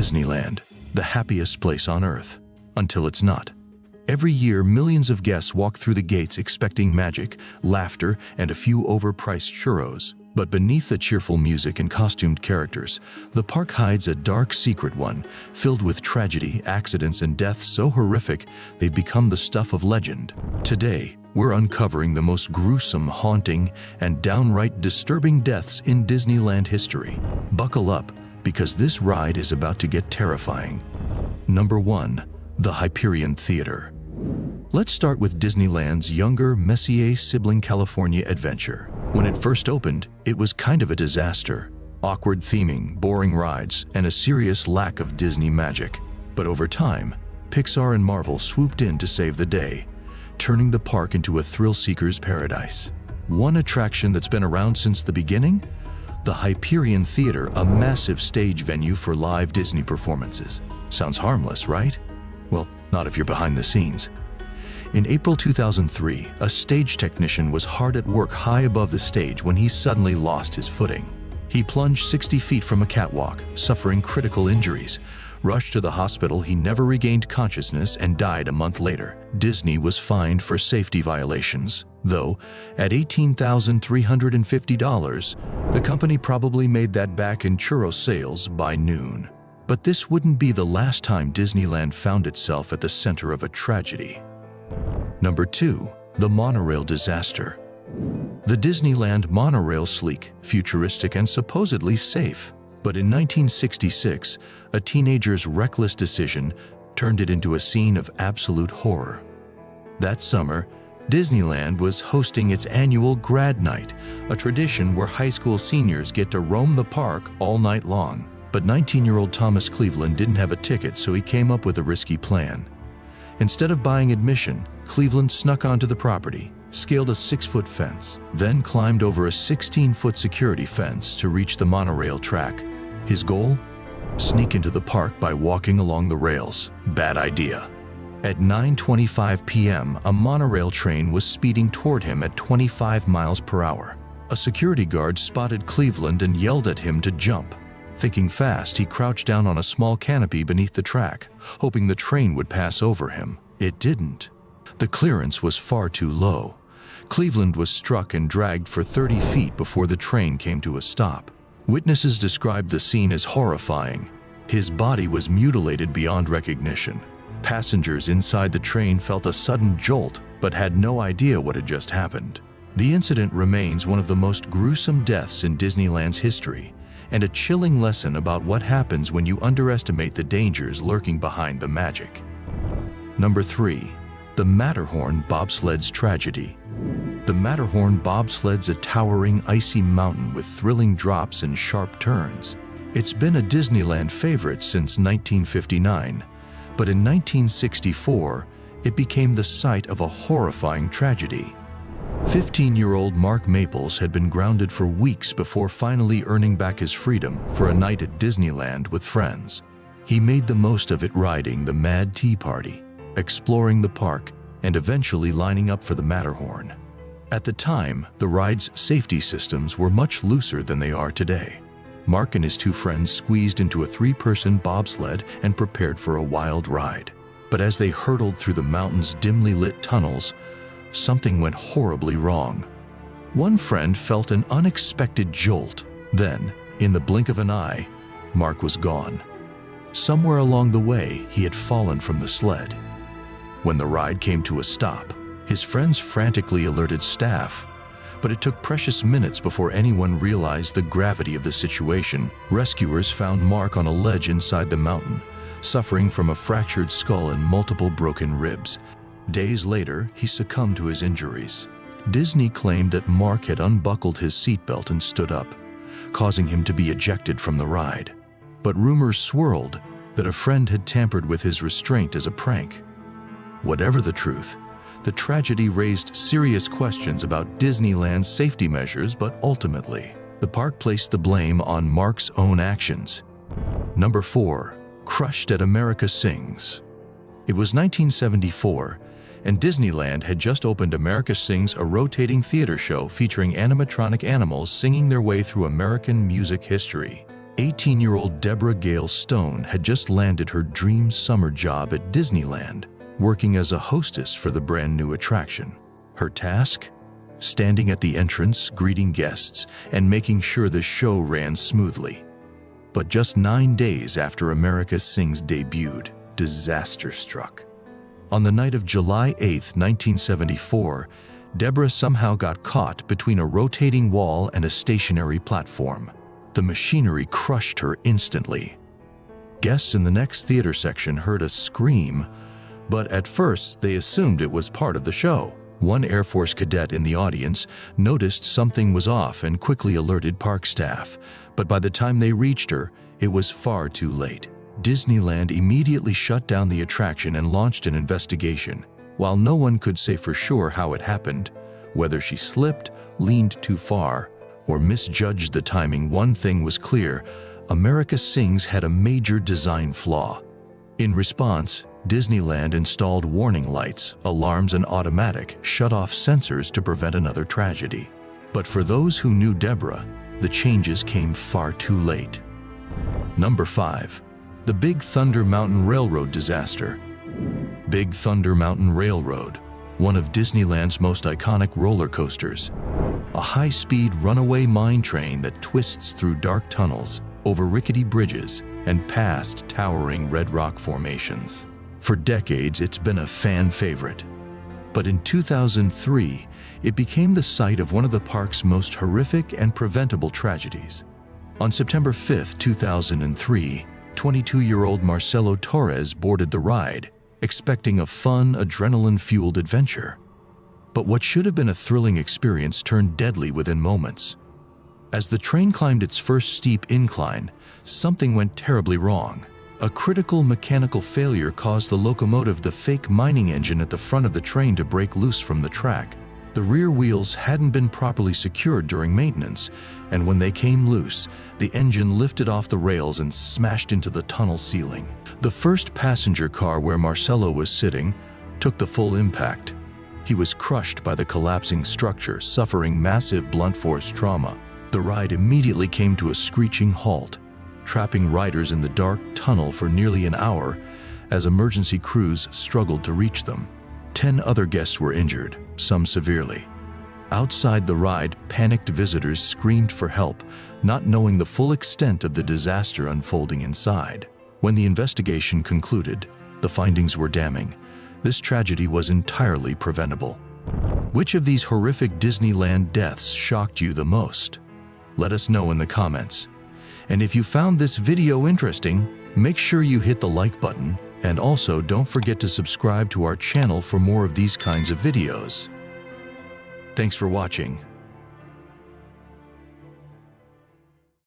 Disneyland, the happiest place on Earth, until it's not. Every year, millions of guests walk through the gates expecting magic, laughter, and a few overpriced churros. But beneath the cheerful music and costumed characters, the park hides a dark secret one, filled with tragedy, accidents, and deaths so horrific they've become the stuff of legend. Today, we're uncovering the most gruesome, haunting, and downright disturbing deaths in Disneyland history. Buckle up, because this ride is about to get terrifying. Number 1. The Hyperion Theater. Let's start with Disneyland's younger, messier sibling California adventure. When it first opened, it was kind of a disaster. Awkward theming, boring rides, and a serious lack of Disney magic. But over time, Pixar and Marvel swooped in to save the day, turning the park into a thrill-seeker's paradise. One attraction that's been around since the beginning? The Hyperion Theater, a massive stage venue for live Disney performances. Sounds harmless, right? Well, not if you're behind the scenes. In April 2003, a stage technician was hard at work high above the stage when he suddenly lost his footing. He plunged 60 feet from a catwalk, suffering critical injuries. Rushed to the hospital, he never regained consciousness and died a month later. Disney was fined for safety violations, though at $18,350, the company probably made that back in churro sales by noon. But this wouldn't be the last time Disneyland found itself at the center of a tragedy. Number 2. The Monorail Disaster. The Disneyland Monorail, sleek, futuristic, and supposedly safe. But in 1966, a teenager's reckless decision turned it into a scene of absolute horror. That summer, Disneyland was hosting its annual Grad Night, a tradition where high school seniors get to roam the park all night long. But 19-year-old Thomas Cleveland didn't have a ticket, so he came up with a risky plan. Instead of buying admission, Cleveland snuck onto the property, scaled a 6-foot fence, then climbed over a 16-foot security fence to reach the monorail track. His goal? Sneak into the park by walking along the rails. Bad idea. At 9:25 p.m., a monorail train was speeding toward him at 25 miles per hour. A security guard spotted Cleveland and yelled at him to jump. Thinking fast, he crouched down on a small canopy beneath the track, hoping the train would pass over him. It didn't. The clearance was far too low. Cleveland was struck and dragged for 30 feet before the train came to a stop. Witnesses described the scene as horrifying. His body was mutilated beyond recognition. Passengers inside the train felt a sudden jolt but had no idea what had just happened. The incident remains one of the most gruesome deaths in Disneyland's history, and a chilling lesson about what happens when you underestimate the dangers lurking behind the magic. Number 3. The Matterhorn Bobsled's Tragedy. The Matterhorn bobsled's a towering, icy mountain with thrilling drops and sharp turns. It's been a Disneyland favorite since 1959, but in 1964, it became the site of a horrifying tragedy. 15-year-old Mark Maples had been grounded for weeks before finally earning back his freedom for a night at Disneyland with friends. He made the most of it riding the Mad Tea Party, exploring the park, and eventually lining up for the Matterhorn. At the time, the ride's safety systems were much looser than they are today. Mark and his 2 friends squeezed into a 3-person bobsled and prepared for a wild ride. But as they hurtled through the mountain's dimly lit tunnels, something went horribly wrong. One friend felt an unexpected jolt. Then, in the blink of an eye, Mark was gone. Somewhere along the way, he had fallen from the sled. When the ride came to a stop, his friends frantically alerted staff, but it took precious minutes before anyone realized the gravity of the situation. Rescuers found Mark on a ledge inside the mountain, suffering from a fractured skull and multiple broken ribs. Days later, he succumbed to his injuries. Disney claimed that Mark had unbuckled his seatbelt and stood up, causing him to be ejected from the ride. But rumors swirled that a friend had tampered with his restraint as a prank. Whatever the truth, the tragedy raised serious questions about Disneyland's safety measures, but ultimately, the park placed the blame on Mark's own actions. Number 4. Crushed at America Sings. It was 1974, and Disneyland had just opened America Sings, a rotating theater show featuring animatronic animals singing their way through American music history. 18-year-old Deborah Gale Stone had just landed her dream summer job at Disneyland, working as a hostess for the brand new attraction. Her task? Standing at the entrance, greeting guests, and making sure the show ran smoothly. But just 9 days after America Sings debuted, disaster struck. On the night of July 8, 1974, Deborah somehow got caught between a rotating wall and a stationary platform. The machinery crushed her instantly. Guests in the next theater section heard a scream, but at first they assumed it was part of the show. One Air Force cadet in the audience noticed something was off and quickly alerted park staff, but by the time they reached her, it was far too late. Disneyland immediately shut down the attraction and launched an investigation. While no one could say for sure how it happened, whether she slipped, leaned too far, or misjudged the timing, one thing was clear: America Sings had a major design flaw. In response, Disneyland installed warning lights, alarms, and automatic shut-off sensors to prevent another tragedy. But for those who knew Deborah, the changes came far too late. Number 5. The Big Thunder Mountain Railroad disaster. Big Thunder Mountain Railroad, one of Disneyland's most iconic roller coasters. A high-speed runaway mine train that twists through dark tunnels, over rickety bridges, and past towering red rock formations. For decades, it's been a fan favorite. But in 2003, it became the site of one of the park's most horrific and preventable tragedies. On September 5, 2003, 22-year-old Marcelo Torres boarded the ride, expecting a fun, adrenaline-fueled adventure. But what should have been a thrilling experience turned deadly within moments. As the train climbed its first steep incline, something went terribly wrong. A critical mechanical failure caused the fake mining engine at the front of the train to break loose from the track. The rear wheels hadn't been properly secured during maintenance, and when they came loose, the engine lifted off the rails and smashed into the tunnel ceiling. The first passenger car, where Marcelo was sitting, took the full impact. He was crushed by the collapsing structure, suffering massive blunt force trauma. The ride immediately came to a screeching halt, trapping riders in the dark tunnel for nearly an hour as emergency crews struggled to reach them. 10 other guests were injured, some severely. Outside the ride, panicked visitors screamed for help, not knowing the full extent of the disaster unfolding inside. When the investigation concluded, the findings were damning. This tragedy was entirely preventable. Which of these horrific Disneyland deaths shocked you the most? Let us know in the comments. And if you found this video interesting, make sure you hit the like button, and also don't forget to subscribe to our channel for more of these kinds of videos. Thanks for watching.